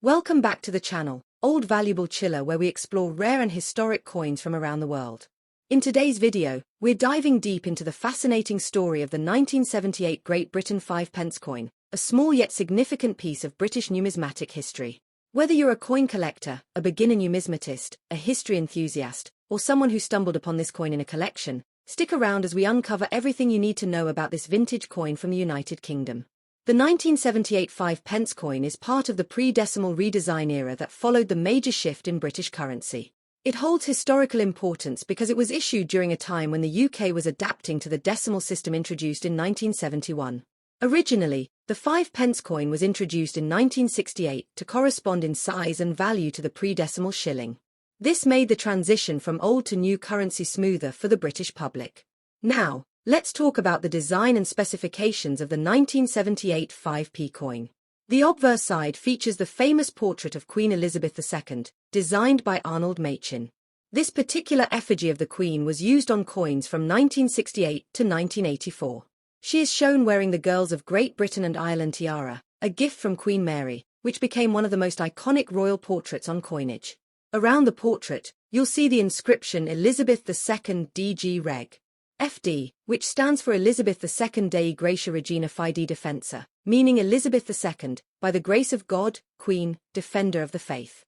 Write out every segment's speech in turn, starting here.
Welcome back to the channel, Old Valuable Chiller, where we explore rare and historic coins from around the world. In today's video, we're diving deep into the fascinating story of the 1978 Great Britain 5 pence coin, a small yet significant piece of British numismatic history. Whether you're a coin collector, a beginner numismatist, a history enthusiast, or someone who stumbled upon this coin in a collection, stick around as we uncover everything you need to know about this vintage coin from the United Kingdom. The 1978 5 pence coin is part of the pre-decimal redesign era that followed the major shift in British currency. It holds historical importance because it was issued during a time when the UK was adapting to the decimal system introduced in 1971. Originally, the 5 pence coin was introduced in 1968 to correspond in size and value to the pre-decimal shilling. This made the transition from old to new currency smoother for the British public. Now, let's talk about the design and specifications of the 1978 5p coin. The obverse side features the famous portrait of Queen Elizabeth II, designed by Arnold Machin. This particular effigy of the Queen was used on coins from 1968 to 1984. She is shown wearing the Girls of Great Britain and Ireland tiara, a gift from Queen Mary, which became one of the most iconic royal portraits on coinage. Around the portrait, you'll see the inscription Elizabeth II DG Reg. FD, which stands for Elizabeth II Dei Gratia Regina Fide Defensa, meaning Elizabeth II, by the grace of God, Queen, Defender of the Faith.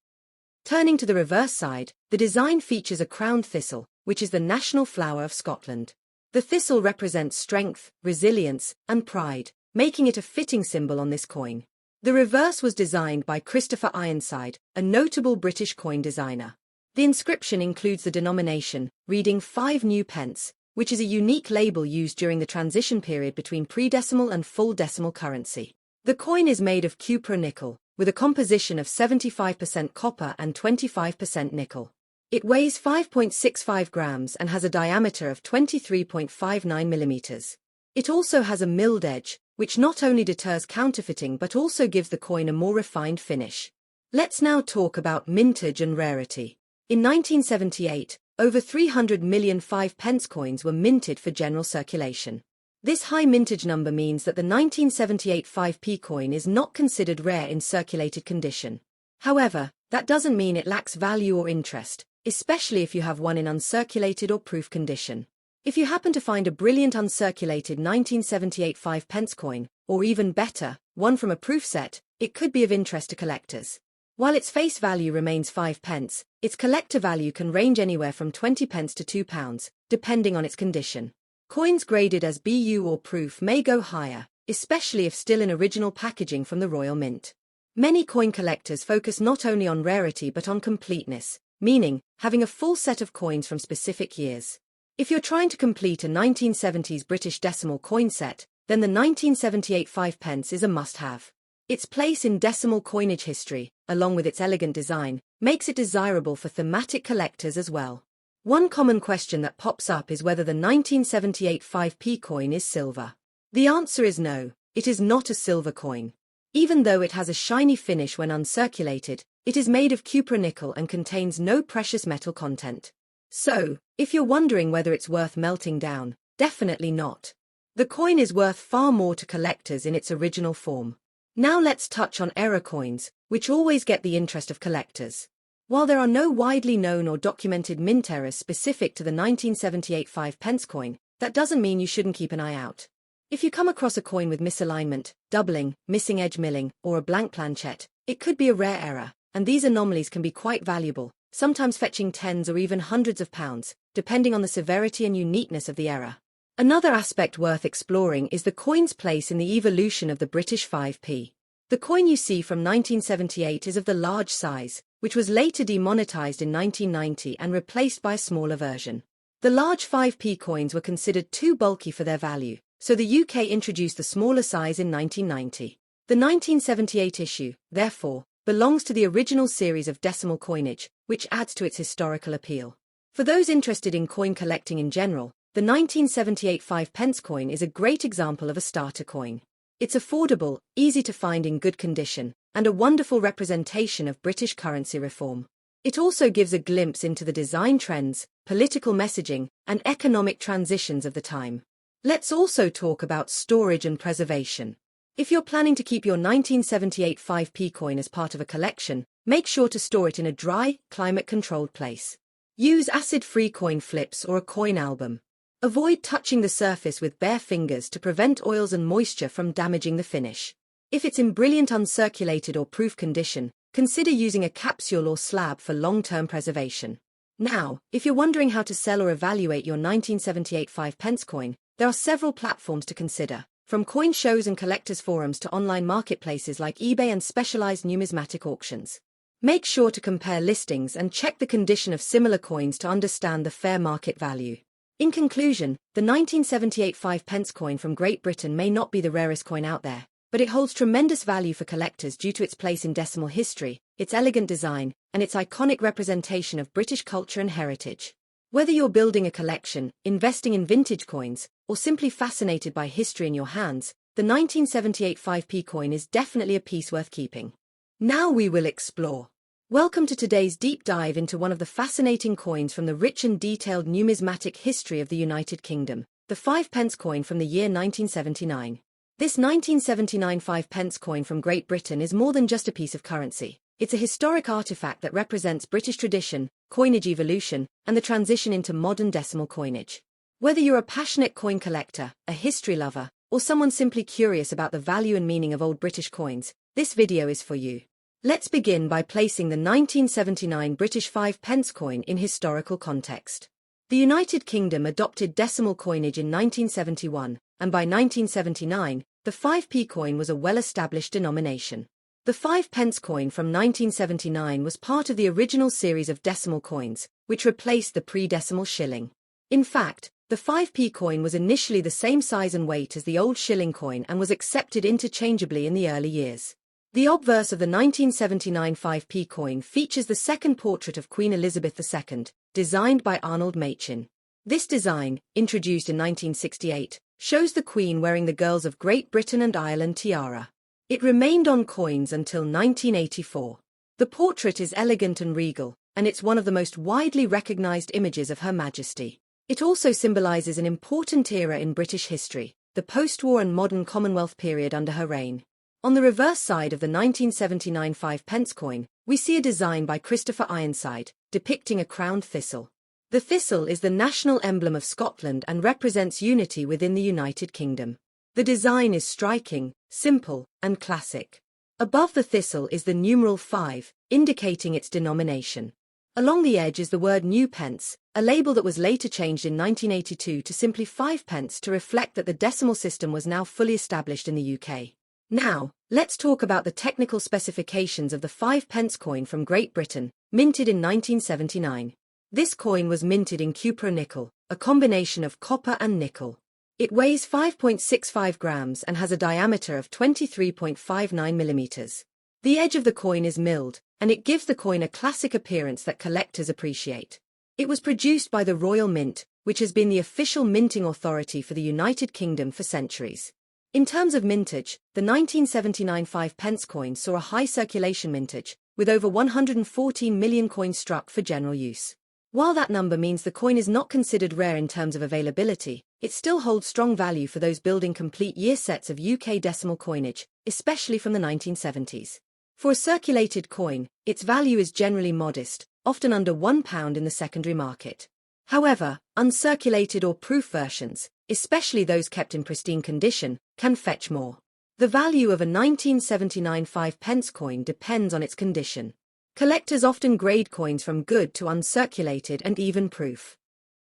Turning to the reverse side, the design features a crowned thistle, which is the national flower of Scotland. The thistle represents strength, resilience, and pride, making it a fitting symbol on this coin. The reverse was designed by Christopher Ironside, a notable British coin designer. The inscription includes the denomination, reading 5 new pence, which is a unique label used during the transition period between pre-decimal and full decimal currency. The coin is made of cupro-nickel, with a composition of 75% copper and 25% nickel. It weighs 5.65 grams and has a diameter of 23.59 millimeters. It also has a milled edge, which not only deters counterfeiting but also gives the coin a more refined finish. Let's now talk about mintage and rarity. In 1978, over 300 million 5 pence coins were minted for general circulation. This high mintage number means that the 1978 5p coin is not considered rare in circulated condition. However, that doesn't mean it lacks value or interest, especially if you have one in uncirculated or proof condition. If you happen to find a brilliant uncirculated 1978 5 pence coin, or even better, one from a proof set, it could be of interest to collectors. While its face value remains 5 pence, its collector value can range anywhere from 20 pence to £2, depending on its condition. Coins graded as BU or proof may go higher, especially if still in original packaging from the Royal Mint. Many coin collectors focus not only on rarity but on completeness, meaning having a full set of coins from specific years. If you're trying to complete a 1970s British decimal coin set, then the 1978 5 pence is a must-have. Its place in decimal coinage history, along with its elegant design, makes it desirable for thematic collectors as well. One common question that pops up is whether the 1978 5p coin is silver. The answer is no, it is not a silver coin. Even though it has a shiny finish when uncirculated, it is made of cupro-nickel and contains no precious metal content. So, if you're wondering whether it's worth melting down, definitely not. The coin is worth far more to collectors in its original form. Now let's touch on error coins, which always get the interest of collectors. While there are no widely known or documented mint errors specific to the 1978 5 pence coin, that doesn't mean you shouldn't keep an eye out. If you come across a coin with misalignment, doubling, missing edge milling, or a blank planchet, it could be a rare error, and these anomalies can be quite valuable, sometimes fetching tens or even hundreds of pounds, depending on the severity and uniqueness of the error. Another aspect worth exploring is the coin's place in the evolution of the British 5p. The coin you see from 1978 is of the large size, which was later demonetized in 1990 and replaced by a smaller version. The large 5p coins were considered too bulky for their value, so the UK introduced the smaller size in 1990. The 1978 issue, therefore, belongs to the original series of decimal coinage, which adds to its historical appeal. For those interested in coin collecting in general, the 1978 5 pence coin is a great example of a starter coin. It's affordable, easy to find in good condition, and a wonderful representation of British currency reform. It also gives a glimpse into the design trends, political messaging, and economic transitions of the time. Let's also talk about storage and preservation. If you're planning to keep your 1978 5p coin as part of a collection, make sure to store it in a dry, climate-controlled place. Use acid-free coin flips or a coin album. Avoid touching the surface with bare fingers to prevent oils and moisture from damaging the finish. If it's in brilliant uncirculated or proof condition, consider using a capsule or slab for long-term preservation. Now, if you're wondering how to sell or evaluate your 1978 5p coin, there are several platforms to consider, from coin shows and collectors' forums to online marketplaces like eBay and specialized numismatic auctions. Make sure to compare listings and check the condition of similar coins to understand the fair market value. In conclusion, the 1978 5p coin from Great Britain may not be the rarest coin out there, but it holds tremendous value for collectors due to its place in decimal history, its elegant design, and its iconic representation of British culture and heritage. Whether you're building a collection, investing in vintage coins, or simply fascinated by history in your hands, the 1978 5p coin is definitely a piece worth keeping. Now we will explore. Welcome to today's deep dive into one of the fascinating coins from the rich and detailed numismatic history of the United Kingdom, the 5p coin from the year 1979. This 1979 5p coin from Great Britain is more than just a piece of currency. It's a historic artifact that represents British tradition, coinage evolution, and the transition into modern decimal coinage. Whether you're a passionate coin collector, a history lover, or someone simply curious about the value and meaning of old British coins, this video is for you. Let's begin by placing the 1979 British 5p coin in historical context. The United Kingdom adopted decimal coinage in 1971, and by 1979, the 5p coin was a well-established denomination. The 5p coin from 1979 was part of the original series of decimal coins, which replaced the pre-decimal shilling. In fact, the 5p coin was initially the same size and weight as the old shilling coin and was accepted interchangeably in the early years. The obverse of the 1979 5p coin features the second portrait of Queen Elizabeth II, designed by Arnold Machin. This design, introduced in 1968, shows the Queen wearing the Girls of Great Britain and Ireland tiara. It remained on coins until 1984. The portrait is elegant and regal, and it's one of the most widely recognized images of Her Majesty. It also symbolizes an important era in British history, the post-war and modern Commonwealth period under her reign. On the reverse side of the 1979 5p coin, we see a design by Christopher Ironside, depicting a crowned thistle. The thistle is the national emblem of Scotland and represents unity within the United Kingdom. The design is striking, simple, and classic. Above the thistle is the numeral 5, indicating its denomination. Along the edge is the word new pence, a label that was later changed in 1982 to simply 5p to reflect that the decimal system was now fully established in the UK. Now, let's talk about the technical specifications of the 5p coin from Great Britain, minted in 1979. This coin was minted in cupro-nickel, a combination of copper and nickel. It weighs 5.65 grams and has a diameter of 23.59 millimeters. The edge of the coin is milled, and it gives the coin a classic appearance that collectors appreciate. It was produced by the Royal Mint, which has been the official minting authority for the United Kingdom for centuries. In terms of mintage, the 1979 5p coin saw a high circulation mintage, with over 114 million coins struck for general use. While that number means the coin is not considered rare in terms of availability, it still holds strong value for those building complete year sets of UK decimal coinage, especially from the 1970s. For a circulated coin, its value is generally modest, often under £1 in the secondary market. However, uncirculated or proof versions, especially those kept in pristine condition, can fetch more. The value of a 1979 5p coin depends on its condition. Collectors often grade coins from good to uncirculated and even proof.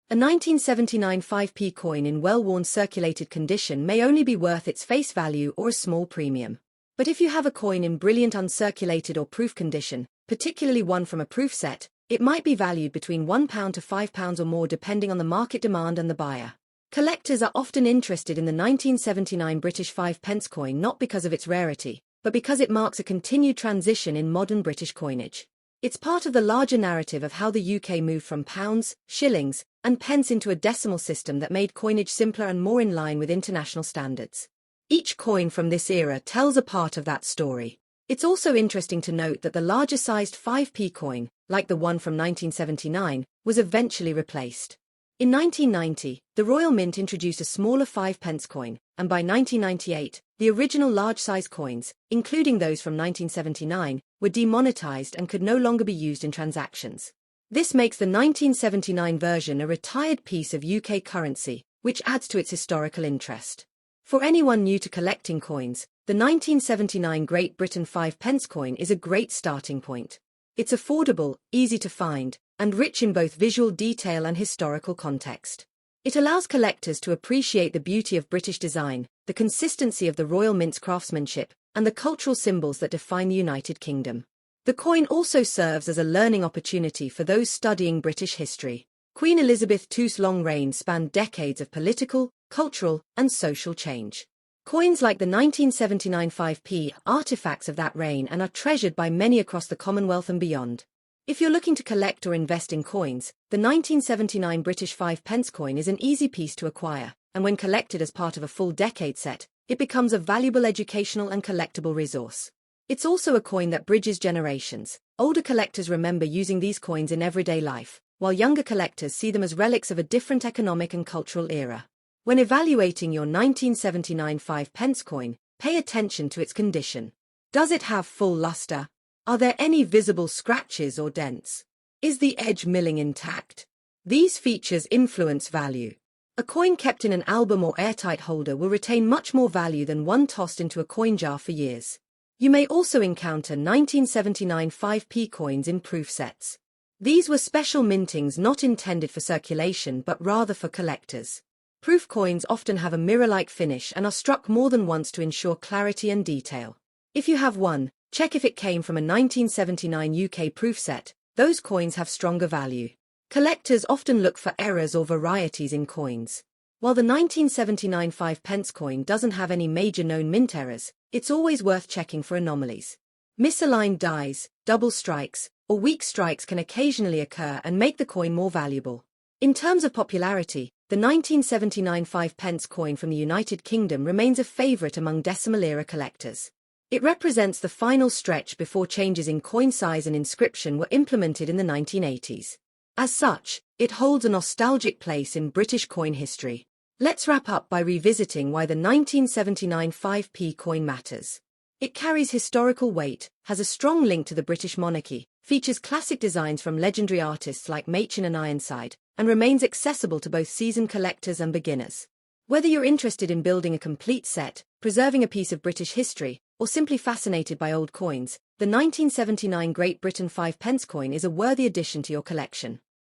A 1979 5p coin in well-worn circulated condition may only be worth its face value or a small premium. But if you have a coin in brilliant uncirculated or proof condition, particularly one from a proof set, it might be valued between £1 to £5 or more depending on the market demand and the buyer. Collectors are often interested in the 1979 British 5p coin not because of its rarity, but because it marks a continued transition in modern British coinage. It's part of the larger narrative of how the UK moved from pounds, shillings, and pence into a decimal system that made coinage simpler and more in line with international standards. Each coin from this era tells a part of that story. It's also interesting to note that the larger-sized 5p coin, like the one from 1979, was eventually replaced. In 1990, the Royal Mint introduced a smaller 5p coin, and by 1998, the original large-size coins, including those from 1979, were demonetized and could no longer be used in transactions. This makes the 1979 version a retired piece of UK currency, which adds to its historical interest. For anyone new to collecting coins, the 1979 Great Britain 5 pence coin is a great starting point. It's affordable, easy to find, and rich in both visual detail and historical context. It allows collectors to appreciate the beauty of British design, the consistency of the Royal Mint's craftsmanship, and the cultural symbols that define the United Kingdom. The coin also serves as a learning opportunity for those studying British history. Queen Elizabeth II's long reign spanned decades of political, cultural, and social change. Coins like the 1979 5p are artifacts of that reign and are treasured by many across the Commonwealth and beyond. If you're looking to collect or invest in coins, the 1979 British 5 pence coin is an easy piece to acquire, and when collected as part of a full decade set, it becomes a valuable educational and collectible resource. It's also a coin that bridges generations. Older collectors remember using these coins in everyday life, while younger collectors see them as relics of a different economic and cultural era. When evaluating your 1979 5 pence coin, pay attention to its condition. Does it have full luster? Are there any visible scratches or dents? Is the edge milling intact? These features influence value. A coin kept in an album or airtight holder will retain much more value than one tossed into a coin jar for years. You may also encounter 1979 5p coins in proof sets. These were special mintings not intended for circulation but rather for collectors. Proof coins often have a mirror-like finish and are struck more than once to ensure clarity and detail. If you have one, check if it came from a 1979 UK proof set. Those coins have stronger value. Collectors often look for errors or varieties in coins. While the 1979 5 pence coin doesn't have any major known mint errors, it's always worth checking for anomalies. Misaligned dies, double strikes, or weak strikes can occasionally occur and make the coin more valuable. In terms of popularity, the 1979 5 pence coin from the United Kingdom remains a favourite among decimal-era collectors. It represents the final stretch before changes in coin size and inscription were implemented in the 1980s. As such, it holds a nostalgic place in British coin history. Let's wrap up by revisiting why the 1979 5p coin matters. It carries historical weight, has a strong link to the British monarchy, features classic designs from legendary artists like Machin and Ironside, and remains accessible to both seasoned collectors and beginners. Whether you're interested in building a complete set, preserving a piece of British history, or simply fascinated by old coins, the 1979 Great Britain 5 pence coin is a worthy addition to your collection.